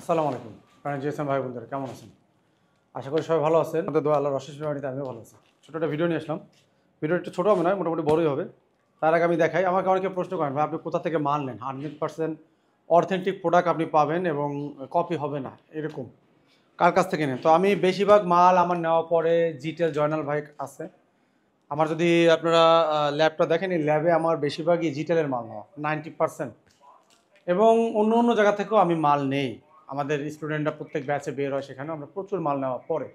আসসালামু আলাইকুম প্রাণী জিএসএম ভাই বন্ধুরা কেমন আছেন? আশা করি সবাই ভালো আছেন। আমাদের দোয়া আল্লাহর অশেষ মেহরবানিতে আমিও ভালো আছি। ছোটো একটা ভিডিও নিয়ে আসলাম। ভিডিও একটু ছোটো হবে না, মোটামুটি বড়ই হবে। তার আগে আমি দেখাই, আমাকে অনেকে প্রশ্ন করেন ভাই আপনি কোথা থেকে মাল নেন, 100% অথেন্টিক প্রোডাক্ট আপনি পাবেন এবং কপি হবে না এরকম কার কাছ থেকে নেন? তো আমি বেশিরভাগ মাল আমার নেওয়া পরে জিটেল জয়নাল ভাই আছে। আমার যদি আপনারা ল্যাবটা দেখেন, এই ল্যাবে আমার বেশিরভাগই জিটেলের মাল নেওয়া 90%। এবং অন্য অন্য জায়গা থেকেও আমি মাল নেই। আমাদের স্টুডেন্টরা প্রত্যেক ব্যাচে বের হয়, সেখানে আমরা প্রচুর মাল নেওয়া পড়ে।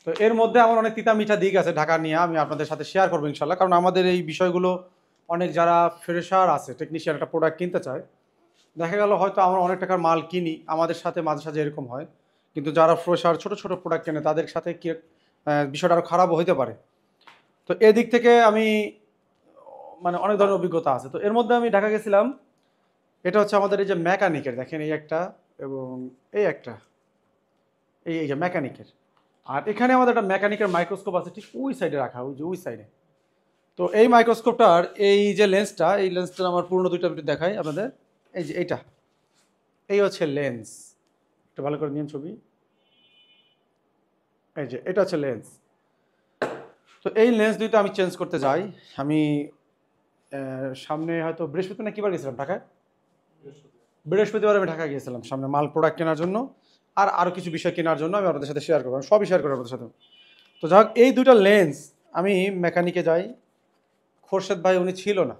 তো এর মধ্যে আমার অনেক তিতা মিঠা দিক আছে ঢাকা নিয়ে, আমি আপনাদের সাথে শেয়ার করবো ইনশাল্লাহ। কারণ আমাদের এই বিষয়গুলো অনেক যারা ফ্রেশার আছে, টেকনিশিয়ান একটা প্রোডাক্ট কিনতে চায়, দেখা গেল হয়তো আমরা অনেক টাকার মাল কিনি, আমাদের সাথে মাঝে সাঝে এরকম হয়। কিন্তু যারা ফ্রেশার ছোটো ছোটো প্রোডাক্ট কেনে তাদের সাথে কি বিষয়টা আরও খারাপও হতে পারে। তো এদিক থেকে আমি মানে অনেক ধরনের অভিজ্ঞতা আছে। তো এর মধ্যে আমি ঢাকা গেছিলাম, এটা হচ্ছে আমাদের এই যে মেকানিকের, দেখেন এই একটা এবং এই একটা, এই যে মেকানিকের। আর এখানে আমাদের একটা মেকানিকের মাইক্রোস্কোপ আছে, ঠিক ওই সাইডে রাখা, ওই যে ওই সাইডে। তো এই মাইক্রোস্কোপটার এই যে লেন্সটা, এই লেন্সটা আমার পুরনো দুইটা ভিডিও দেখাই আপনাদের। এই যে এইটা, এই হচ্ছে লেন্স। একটু ভালো করে নিন ছবি। এই যে এটা হচ্ছে লেন্স। তো এই লেন্স দুইটা আমি চেঞ্জ করতে যাই। আমি সামনে হয়তো বৃহস্পতি না কিবার গেছিলাম ঢাকায়, বৃহস্পতিবার আমি ঢাকা গিয়েছিলাম সামনে মাল প্রোডাক্ট কেনার জন্য, আর আরও কিছু বিষয় কেনার জন্য। আমি আপনাদের সাথে শেয়ার করবো, আমি সবই শেয়ার করবো আপনাদের সাথে। তো যাই হোক, এই দুটো লেন্স আমি মেকানিকে যাই, খোরশেদ ভাই উনি ছিল না।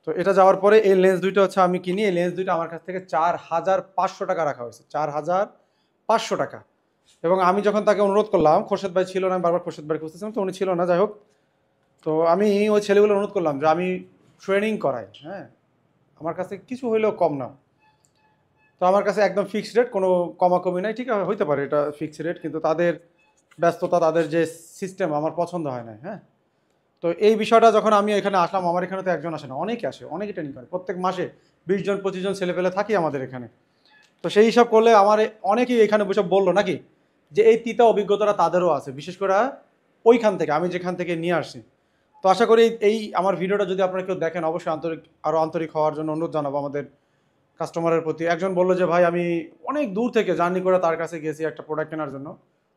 তো এটা যাওয়ার পরে এই লেন্স দুইটা হচ্ছে আমি কিনি। এই লেন্স দুইটা আমার কাছ থেকে 4,500 টাকা রাখা হয়েছে, 4,500 টাকা। এবং আমি যখন তাকে অনুরোধ করলাম, খোরশেদ ভাই ছিল না, আমি বারবার খোরশেদ ভাই খুঁজতেছিলাম, তো উনি ছিল না। যাই হোক, তো আমি ওই ছেলেগুলো অনুরোধ করলাম যে আমি ট্রেনিং করাই, হ্যাঁ আমার কাছে কিছু হইলেও কম না। তো আমার কাছে একদম ফিক্সড রেট, কোনো কমাকমি নাই। ঠিক আছে, হইতে পারে এটা ফিক্সড রেট, কিন্তু তাদের ব্যস্ততা, তাদের যে সিস্টেম আমার পছন্দ হয় না। হ্যাঁ, তো এই বিষয়টা যখন আমি এখানে আসলাম, আমার এখানে তো একজন আসে না, অনেকে আসে, অনেকে ট্রেনিং করে প্রত্যেক মাসে 20 জন 25 জন ছেলেপেলে থাকি আমাদের এখানে। তো সেই হিসাব করলে আমার অনেকেই এখানে বসে বললো নাকি যে এই তিতা অভিজ্ঞতাটা তাদেরও আছে, বিশেষ করে ওইখান থেকে আমি যেখান থেকে নিয়ে আসছি। তো আশা করি এই আমার ভিডিওটা যদি আপনারা কেউ দেখেন, অবশ্যই আরও আন্তরিক হওয়ার জন্য অনুরোধ জানাবো আমাদের কাস্টমারের প্রতি। একজন বললো যে ভাই আমি অনেক দূর থেকে জার্নি করে তার কাছে গেছি একটা প্রোডাক্ট কেনার জন্য,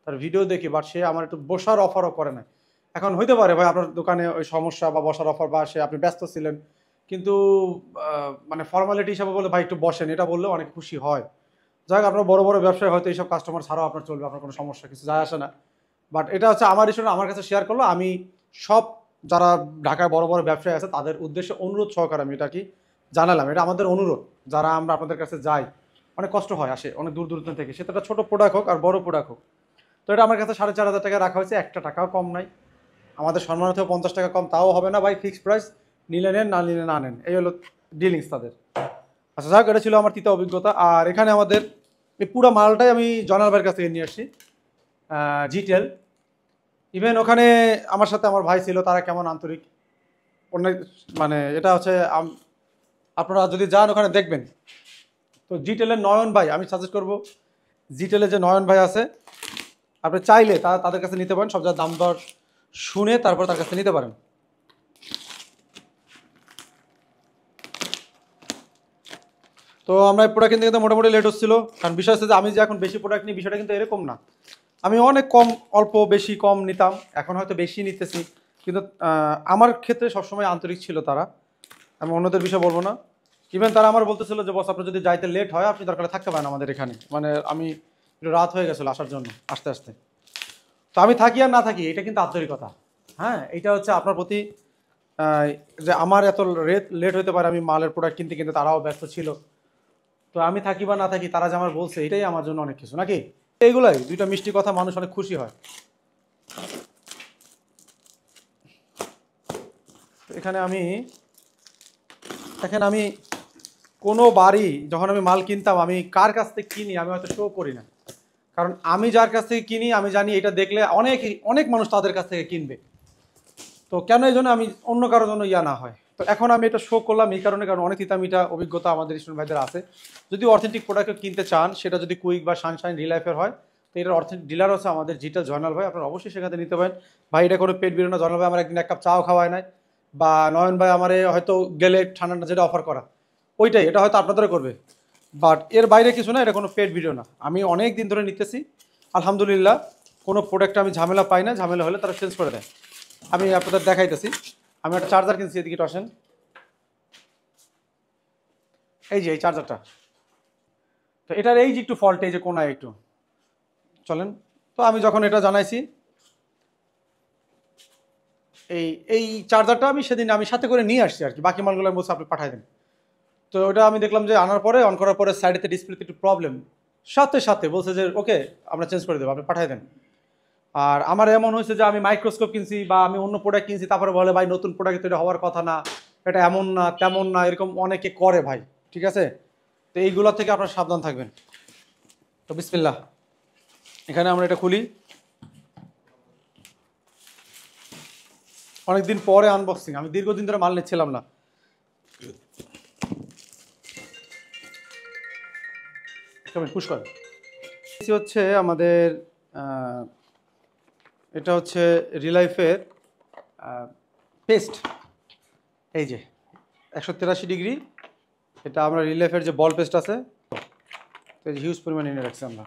তার ভিডিও দেখি, বাট সে আমার একটু বসার অফারও করে না। এখন হইতে পারে ভাই আপনার দোকানে ওই সমস্যা বা বসার অফার, বা সে আপনি ব্যস্ত ছিলেন, কিন্তু মানে ফর্মালিটি হিসাবে বলে ভাই একটু বসেন, এটা বললে অনেক খুশি হয়। যাই হোক, আপনার বড় বড় ব্যবসায় হয়তো এইসব কাস্টমার ছাড়াও আপনার চলবে, আপনার কোনো সমস্যা কিছু যায় আসে না। বাট এটা হচ্ছে আমার ইস্যু, আমার কাছে শেয়ার করলো। আমি সব যারা ঢাকায় বড় বড় ব্যবসায়ী আছে তাদের উদ্দেশ্যে অনুরোধ সহকারে আমি এটা কি জানালাম, এটা আমাদের অনুরোধ। যারা আমরা আপনাদের কাছে যাই, অনেক কষ্ট হয়, আসে অনেক দূর দূরান্ত থেকে, সেটা একটা ছোটো প্রোডাক্ট হোক আর বড় প্রোডাক্ট হোক। তো এটা আমার কাছে 4,500 টাকা রাখা হয়েছে, একটা টাকাও কম নাই। আমাদের সম্মান থেকে 50 টাকা কম তাও হবে না ভাই, ফিক্সড প্রাইস, নিলে নেন, না নিলে না নেন, এই হলো ডিলিংস তাদের। আচ্ছা যাক, এটা ছিল আমার তৃতীয় অভিজ্ঞতা। আর এখানে আমাদের এই পুরো মালটাই আমি জয়নাল ভাইয়ের কাছ থেকে নিয়ে আসছি, জিটেল। ইভেন ওখানে আমার সাথে আমার ভাই ছিল, তারা কেমন আন্তরিক, অনেক মানে এটা হচ্ছে আপনারা যদি যান ওখানে দেখবেন। তো জিটেলের নয়ন ভাই, আমি সাজেস্ট করবো জিটেলের যে নয়ন ভাই আছে, আপনি চাইলে তাদের কাছে নিতে পারেন, সব যা দাম দর শুনে তারপর তার কাছে নিতে পারেন। তো আমরা এই প্রোডাক্ট কিনতে কিন্তু মোটামুটি লেট হচ্ছিল, কারণ বিষয় হচ্ছে যে আমি যে এখন বেশি প্রোডাক্ট নিই, বিষয়টা কিন্তু এরকম না। আমি অনেক কম, অল্প বেশি কম নিতাম, এখন হয়তো বেশি নিতেছি। কিন্তু আমার ক্ষেত্রে সবসময় আন্তরিক ছিল তারা, আমি অন্যদের বিষয় বলবো না। ইভেন তারা আমার বলতেছিল যে বস আপনার যদি যাইতে লেট হয় আপনি দরকার থাকতে পারেন আমাদের এখানে, মানে আমি একটু রাত হয়ে গেছিলো আসার জন্য আস্তে আস্তে। তো আমি থাকি আর না থাকি, এটা কিন্তু আন্তরিকতা। হ্যাঁ, এটা হচ্ছে আপনার প্রতি যে আমার এত লেট হতে পারে, আমি মালের প্রোডাক্ট কিনতে কিনতে তারাও ব্যস্ত ছিল। তো আমি থাকি বা না থাকি, তারা যে আমার বলছে এটাই আমার জন্য অনেক কিছু নাকি। এইগুলাই দুইটা মিষ্টি কথা, মানুষ অনেক খুশি হয়। এখানে আমি দেখেন, আমি কোনো বাড়ি যখন আমি মাল কিনতাম, আমি কার কাছ থেকে কিনি আমি হয়তো শো করি না, কারণ আমি যার কাছ থেকে কিনি আমি জানি এটা দেখলে অনেক অনেক মানুষ তাদের কাছ থেকে কিনবে। তো কেন এই জন্য আমি অন্য কারোর জন্য ইয়া না হয়। তো এখন আমি এটা শো করলাম এই কারণে, কারণ অনেক তিতামিটা অভিজ্ঞতা আমাদের স্টুডেন্ট ভাইদের আছে। যদি অথেন্টিক প্রোডাক্ট কিনতে চান, সেটা যদি কুইক বা সানশাইন রিলাইফের হয়, তো এটার অথেন্টিক ডিলার হচ্ছে আমাদের জিটেল জয়নাল ভাই, আপনারা অবশ্যই সেখানে নিতে পারেন। ভাই এটা কোনো পেট বিরোনা, জয়নাল ভাই আমার একদিন এক কাপ চাও খাওয়ায় নাই, বা নয়ন ভাই আমারে হয়তো গেলে ঠান্ডা যেটা অফার করা ওইটাই, এটা হয়তো আপনাদেরও করবে। বাট এর বাইরে কিছু না, এটা কোনো পেড ভিডিও না। আমি অনেক দিন ধরে নিতেছি, আলহামদুলিল্লাহ কোনো প্রোডাক্টে আমি ঝামেলা পাই না, ঝামেলা হলে তারা চেঞ্জ করে দেয়। আমি আপনাদের দেখাইতেছি, আমি একটা চার্জার কিনছি, এদিকে একটু আসেন, এই যে এই চার্জারটা। তো এটার এই যে একটু ফল্ট, এই যে কোনায় একটু, চলেন। তো আমি যখন এটা জানাইছি, এই এই চার্জারটা আমি সেদিন আমি সাথে করে নিয়ে আসছি আর কি, বাকি মালগুলো আমি বলছি আপনি পাঠাই দেন। তো ওটা আমি দেখলাম যে আনার পরে অন করার পরে সাইডেতে ডিসপ্লেতে একটু প্রবলেম, সাথে সাথে বলছে যে ওকে আমরা চেঞ্জ করে দেবো, আপনি পাঠাই দেন। আর আমার এমন হয়েছে যে আমি মাইক্রোস্কোপ কিনছি বা আমি অন্য প্রোডাক্ট কিনছি, তারপরে বলে ভাই নতুন প্রোডাক্ট তো এটা হওয়ার কথা না, এটা এমন না তেমন না, এরকম অনেকে করে ভাই, ঠিক আছে? তো এইগুলো থেকে আপনারা সাবধান থাকবেন। তো বিসমিল্লাহ, এখানে আমরা এটা খুলি, অনেকদিন পরে আনবক্সিং, আমি দীর্ঘদিন ধরে মাল নিচ্ছিলাম না। পুশ কর। হচ্ছে আমাদের এটা হচ্ছে রিলাইফের পেস্ট, এই যে 183 ডিগ্রি, এটা আমরা রিলাইফের যে বল পেস্ট আছে, তো এই যে হিউজ পরিমাণে এনে রাখছি আমরা।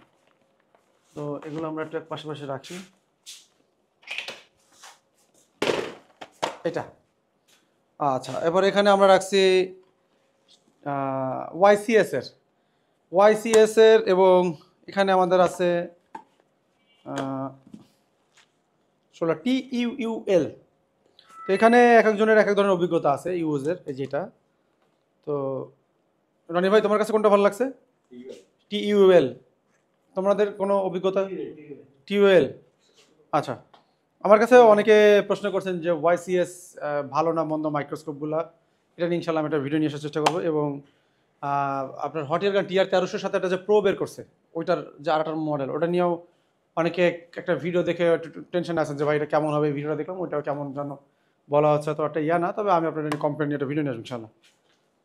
তো এগুলো আমরা একটু পাশাপাশি রাখি। এটা আচ্ছা, এবার এখানে আমরা রাখছি ওয়াইসিএস এর এবং এখানে আমাদের আছে TUUL। তো এখানে এক একজনের এক এক ধরনের অভিজ্ঞতা আছে ইউজের, এই যেটা। তো রনি ভাই তোমার কাছে কোনটা ভালো লাগছে? TUL। তোমাদের কোনো অভিজ্ঞতা? TUL। আচ্ছা, আমার কাছে অনেকে প্রশ্ন করছেন যে ওয়াইসিএস ভালো না মন্দ মাইক্রোস্কোপগুলো, এটা নিয়ে ইনশাল্লাহ আমি একটা ভিডিও নিয়ে আসার চেষ্টা করবো। এবং আপনার হটিয়ারগান TR1300 সাথে একটা যে প্রো বের করছে, ওইটার যে আরেকটার মডেল, ওটা নিয়েও অনেকে একটা ভিডিও দেখে টেনশন আছেন যে ভাই এটা কেমন হবে, ভিডিওটা দেখলাম ওইটাও কেমন যেন বলা হচ্ছে, তো একটা ইয়া না, তবে আমি আপনাদের কমপ্লেন নিয়ে একটা ভিডিও নিয়ে আসবো ইনশাল্লাহ।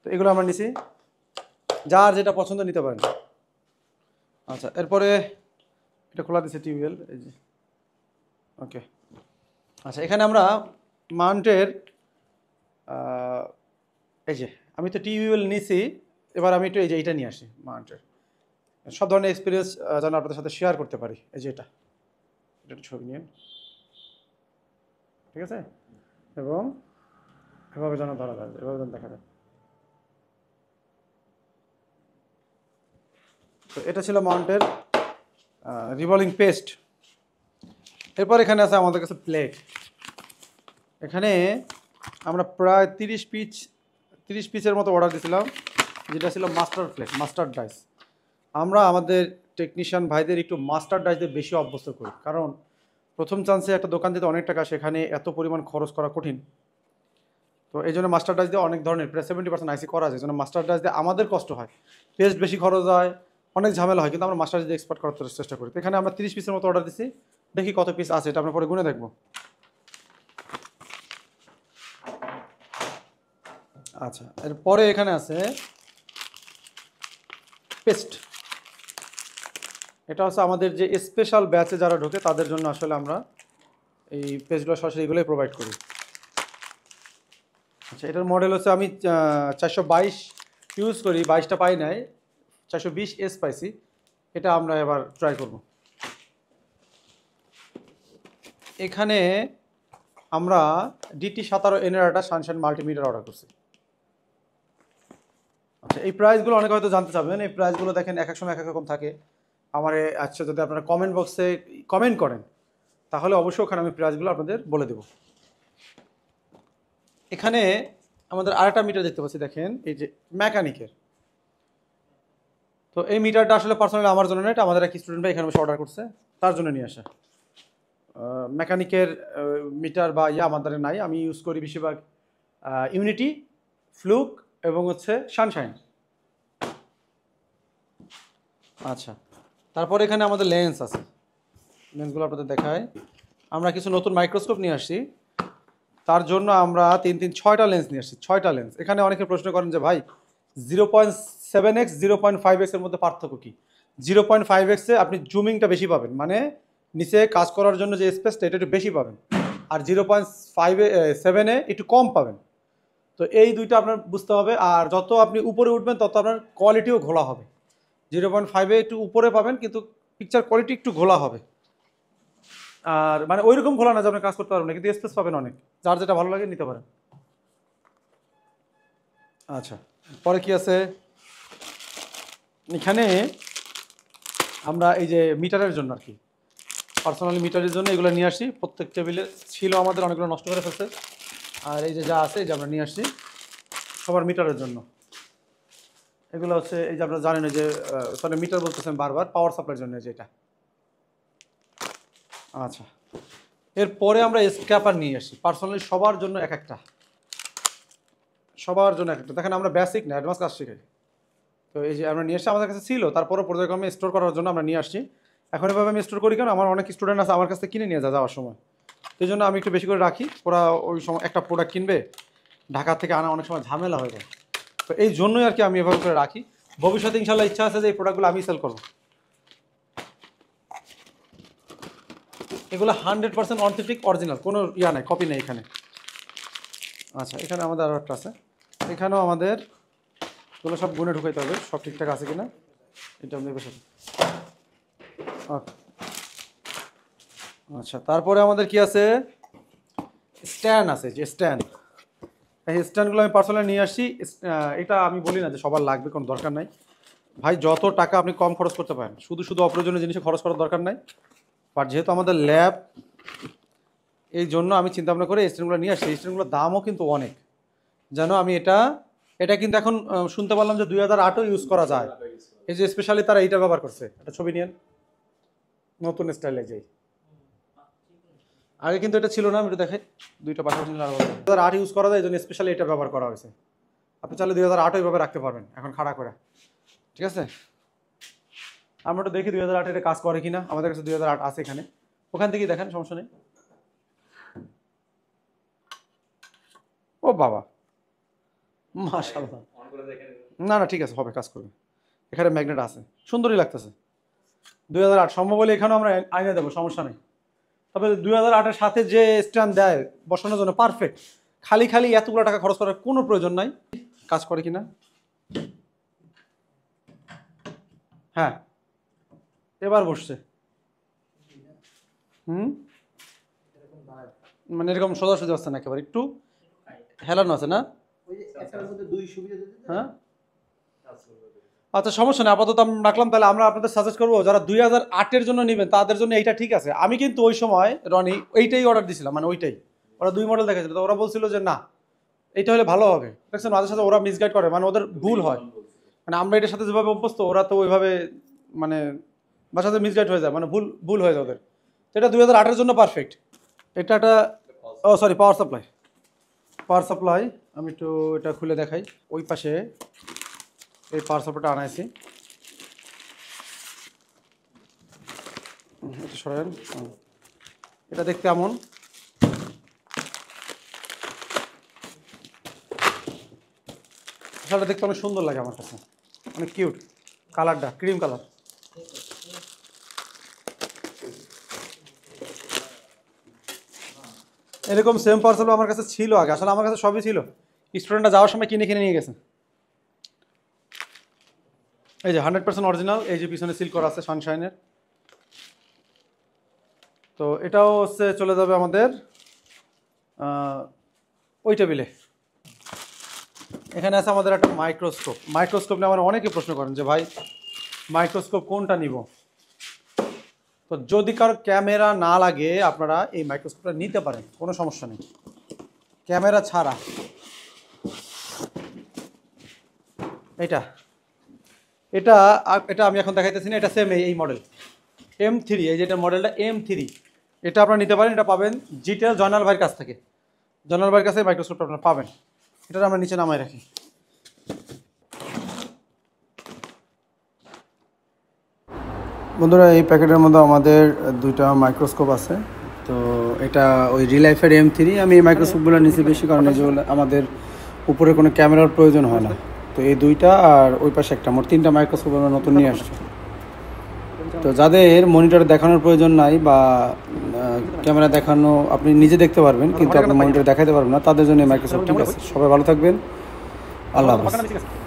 তো এগুলো আমরা নিছি, যার যেটা পছন্দ নিতে পারেন। আচ্ছা, এরপরে এটা খোলা দিচ্ছে TUL, এই যে ওকে। আচ্ছা, এখানে আমরা মাউন্টের এই যে আমি তো TUL নিছি, এবার আমি একটু এই যে এইটা নিয়ে আসি মাউন্টের, সব ধরনের এক্সপিরিয়েন্স যেন আপনাদের সাথে শেয়ার করতে পারি। এই যে এটা একটু ছবি নিন, ঠিক আছে? এবং এভাবে যেন ধরা যায়, এভাবে যেন দেখা যায়। তো এটা ছিল মাউন্টের রিভলভিং পেস্ট। এরপর এখানে আছে আমাদের কাছে প্লেট। এখানে আমরা প্রায় 30 পিসের মতো অর্ডার দিয়েছিলাম, যেটা ছিল মাস্টার প্লেট, মাস্টার ডাইস। আমরা আমাদের টেকনিশিয়ান ভাইদের একটু মাস্টার ডাইস দিয়ে বেশি অভ্যস্ত করি, কারণ প্রথম চান্সে একটা দোকান দিতে অনেক টাকা, সেখানে এত পরিমাণ খরচ করা কঠিন। তো এই জন্য মাস্টার ডাইস দিয়ে অনেক ধরনের প্রায় 70% আইসি করা যায়, এই জন্য মাস্টার ডাইস দিয়ে আমাদের কষ্ট হয়, পেস্ট বেশি খরচ হয়, অনেক ঝামেলা হয়, কিন্তু আমরা মাস্টার ডাইস দিয়ে এক্সপার্ট করার চেষ্টা করি। তো এখানে আমরা 30 পিসের মতো অর্ডার দিচ্ছি, দেখি কত পিস আছে, এটা আমরা পরে গুনে দেখবো। আচ্ছা, এরপরে এখানে আছে পেস্ট। এটা হচ্ছে আমাদের যে স্পেশাল ব্যাচে যারা ঢোকে তাদের জন্য আসলে আমরা এই পেস্টগুলো সরাসরি এগুলোই প্রোভাইড করি। আচ্ছা, এটার মডেল হচ্ছে আমি 422 ইউজ করি, 22টা পাই নাই, 420S পাইছি। এটা আমরা এবার ট্রাই করব। এখানে আমরা DT17N এর একটা সানশাইন মাল্টিমিটার অর্ডার করছি। আচ্ছা, এই প্রাইসগুলো অনেকে হয়তো জানতে চাবেন, এই প্রাইসগুলো দেখেন এক এক সময় এক এক রকম থাকে। আমার আচ্ছা, যদি আপনারা কমেন্ট বক্সে কমেন্ট করেন তাহলে অবশ্যই ওখানে আমি প্রাইসগুলো আপনাদের বলে দেব। এখানে আমাদের আরেকটা মিটার দেখতে পাচ্ছি, দেখেন এই যে মেকানিকের। তো এই মিটারটা আসলে পার্সোনালি আমার জন্য না, এটা আমাদের এক স্টুডেন্ট ভাই এখানে বসে অর্ডার করছে, তার জন্য নিয়ে আসা। মেকানিকের মিটার বা ইয়া আমাদের নাই, আমি ইউজ করি বেশিরভাগ ইউনিটি, ফ্লুক এবং হচ্ছে সানশাইন। আচ্ছা, তারপর এখানে আমাদের লেন্স আছে, লেন্সগুলো আপনাদের দেখায়। আমরা কিছু নতুন মাইক্রোস্কোপ নিয়ে আসছি, তার জন্য আমরা 6টা লেন্স নিয়ে আসছি, 6টা লেন্স। এখানে অনেকে প্রশ্ন করেন যে ভাই 0.7x 0.5x এর মধ্যে পার্থক্য কী? 0.5x-এ আপনি জুমিংটা বেশি পাবেন, মানে নিচে কাজ করার জন্য যে স্পেসটা এটা একটু বেশি পাবেন, আর 0.7-এ একটু কম পাবেন। তো তো এই দুইটা আপনার বুঝতে হবে। আর যত আপনি উপরে উঠবেন তত আপনার কোয়ালিটিও ঘোলা হবে। 0.5-এ একটু উপরে পাবেন, কিন্তু পিকচার কোয়ালিটি একটু ঘোলা হবে। আর মানে ওই রকম ঘোলা না যে আপনি কাজ করতে পারবেন না, কিন্তু স্পেস পাবেন অনেক। যার যেটা ভালো লাগে নিতে পারেন। আচ্ছা, পরে কি আছে এখানে, আমরা এই যে মিটারের জন্য আর কি, পার্সোনালি মিটারের জন্য এগুলো নিয়ে আসি। প্রত্যেক টেবিলে ছিল আমাদের, অনেকগুলো নষ্ট করে ফেলছে। আর এই যে যা আছে এই যে আমরা নিয়ে আসছি সবার মিটারের জন্য। এগুলো হচ্ছে এই যে আপনারা জানেন যে সরি মিটার বলতেছেন বারবার, পাওয়ার সাপ্লাইয়ের জন্য যেটা। আচ্ছা, এরপরে আমরা স্ক্র্যাপার নিয়ে আসি পার্সোনালি সবার জন্য এক একটা, সবার জন্য এক একটা। দেখেন আমরা বেসিক না অ্যাডভান্স কাজ শিখাই। তো এই যে আমরা নিয়ে আসছি, আমাদের কাছে ছিল, তারপরে পর্যায়ক্রমে স্টোর করার জন্য আমরা নিয়ে আসছি। এখন এভাবে আমি স্টোর করি কেন, আমার অনেক স্টুডেন্ট আছে আমার কাছে কিনে নিয়ে যায় যাওয়ার সময়, সেই জন্য আমি একটু বেশি করে রাখি। ওরা ওই সময় একটা প্রোডাক্ট কিনবে, ঢাকা থেকে আনা অনেক সময় ঝামেলা হয়ে যায়। তো এই জন্যই আর কি আমি এভাবে করে রাখি। ভবিষ্যতে ইনশাল্লাহ ইচ্ছা আছে যে এই প্রোডাক্টগুলো আমি সেল করবো। এগুলো 100% অথেন্টিক অরিজিনাল, কোনো ইয়া নাই, কপি নেই এখানে। আচ্ছা, এখানে আমাদের আরও একটা আছে, এখানেও আমাদের এগুলো সব গুনে ঢুকাইতে হবে সব ঠিকঠাক আছে কিনা, এটা আমাদের বেশ। আচ্ছা, তারপরে আমাদের কি আছে, স্ট্যান্ড আছে, যে স্ট্যান্ড, এই স্ট্যান্ডগুলো আমি পার্সোনালি নিয়ে আসছি। এটা আমি বলি না যে সবার লাগবে, কোনো দরকার নাই ভাই। যত টাকা আপনি কম খরচ করতে পারেন, শুধু শুধু অপ্রয়োজনীয় জিনিসে খরচ করার দরকার নাই। বাট যেহেতু আমাদের ল্যাব, এই জন্য আমি চিন্তা ভাবনা করে এই স্ট্যান্ডগুলো নিয়ে আসছি। এই স্ট্যান্ডগুলোর দামও কিন্তু অনেক, জানো। আমি এটা কিন্তু এখন শুনতে পারলাম যে 2008-ও ইউজ করা যায়। এই যে স্পেশালি তারা এইটা ব্যবহার করছে। একটা ছবি নিয়েন, নতুন স্টাইলে যাই। আগে কিন্তু এটা ছিল না, আমি একটু দেখাই, দুইটা পাশাপাশি 2008 ইউজ করা যায়, এই জন্য স্পেশালি এটা ব্যবহার করা হয়েছে। আপনি চাইলে 2008 এইভাবে রাখতে পারবেন এখন খাড়া করে, ঠিক আছে। আমরা একটু দেখি 2008 এটা কাজ করে কিনা। আমাদের কাছে 2008 আছে এখানে, ওখান থেকেই দেখেন, সমস্যা নেই। ও বাবা, মাশাআল্লাহ। না না ঠিক আছে, হবে, কাজ করবে। এখানে ম্যাগনেট আছে, সুন্দরই লাগতেছে। 2008 সম্ভব হলে এখানেও আমরা আইনে দেবো, সমস্যা নেই। তবে 2008-এর সাথে যে স্ট্যান্ড দেয় বসানোর জন্য পারফেক্ট। খালি খালি এতগুলো টাকা খরচ করার কোনো প্রয়োজন নাই। কাজ করে কিনা, হ্যাঁ এবার বসছে। মানে এরকম সোজাসুজি আসছে না, একেবারে একটু হেলানো আছে না। হ্যাঁ আচ্ছা, সমস্যা নেই, আপাতত আমরা রাখলাম। তাহলে আমরা আপনাদের সাজেস্ট করবো যারা 2008-এর জন্য নেবেন তাদের জন্য এইটা ঠিক আছে। আমি কিন্তু ওই সময় রনি এইটাই অর্ডার দিয়েছিলাম, মানে ওইটাই। ওরা 2 মডেল দেখাচ্ছিল, তো ওরা বলছিল যে না এইটা হলে ভালো হবে। দেখছেন মাঝে সাথে ওরা মিসগাইড করে, মানে ওদের ভুল হয়। মানে আমরা এটার সাথে যেভাবে অভ্যস্ত, ওরা তো ওইভাবে মানে বাসাতে মিসগাইড হয়ে যায়, মানে ভুল হয়ে যায় ওদের। তো এটা 2008-এর জন্য পারফেক্ট। এটা একটা সরি পাওয়ার সাপ্লাই। আমি একটু এটা খুলে দেখাই। ওই পাশে এই পাওয়ার সাপ্লাইটা আনাইছি, এটা সরেন। এটা দেখতে এমন, শালটা দেখতে অনেক সুন্দর লাগে আমার কাছে, অনেক কিউট। কালারটা ক্রিম কালার। এরকম সেম পার্সেল আমার কাছে ছিল আগে, আসলে আমার কাছে সবই ছিল। স্টুডেন্টরা যাওয়ার সময় কিনে নিয়ে গেছে। এই যে 100% অরিজিনাল, এই যে পিছনে সিল করা আছে সানশাইনের। তো এটাও হচ্ছে চলে যাবে আমাদের ওই টেবিলে। এখানে আছে আমাদের একটা মাইক্রোস্কোপ নিয়ে আমার অনেকে প্রশ্ন করেন যে ভাই মাইক্রোস্কোপ কোনটা নিব। তো যদি কারো ক্যামেরা না লাগে আপনারা এই মাইক্রোস্কোপটা নিতে পারেন, কোনো সমস্যা নেই, ক্যামেরা ছাড়া। এটা এটা এটা আমি এখন দেখাইতেছি না, এটা সেম এই মডেল M3, এই যেটা মডেলটা M3, এটা আপনারা নিতে পারেন। এটা পাবেন জিটেল জয়নাল ভাইয়ের কাছ থেকে। জয়নাল ভাইয়ের কাছে মাইক্রোস্কোপটা আপনারা পাবেন। এটা আমরা নিচে নামাই রাখি। বন্ধুরা, এই প্যাকেটের মধ্যে আমাদের 2টা মাইক্রোস্কোপ আছে। তো এটা ওই রিলাইফের M3। আমি এই মাইক্রোস্কোপগুলো নিচ্ছি বেশি কারণ যেগুলো আমাদের উপরে কোনো ক্যামেরার প্রয়োজন হয় না। তো এই 2টা আর ওই পাশে একটা, মোট 3টা মাইক্রোস্কোপ আমরা নতুন নিয়ে আসছি। তো যাদের মনিটর দেখানোর প্রয়োজন নাই বা ক্যামেরা দেখানো আপনি নিজে দেখতে পারবেন, কিন্তু আপনি মনিটরে দেখাতে পারবেন না, তাদের জন্য মাইক্রোসফট ঠিক আছে। সবাই ভালো থাকবেন, আল্লাহ হাফেজ।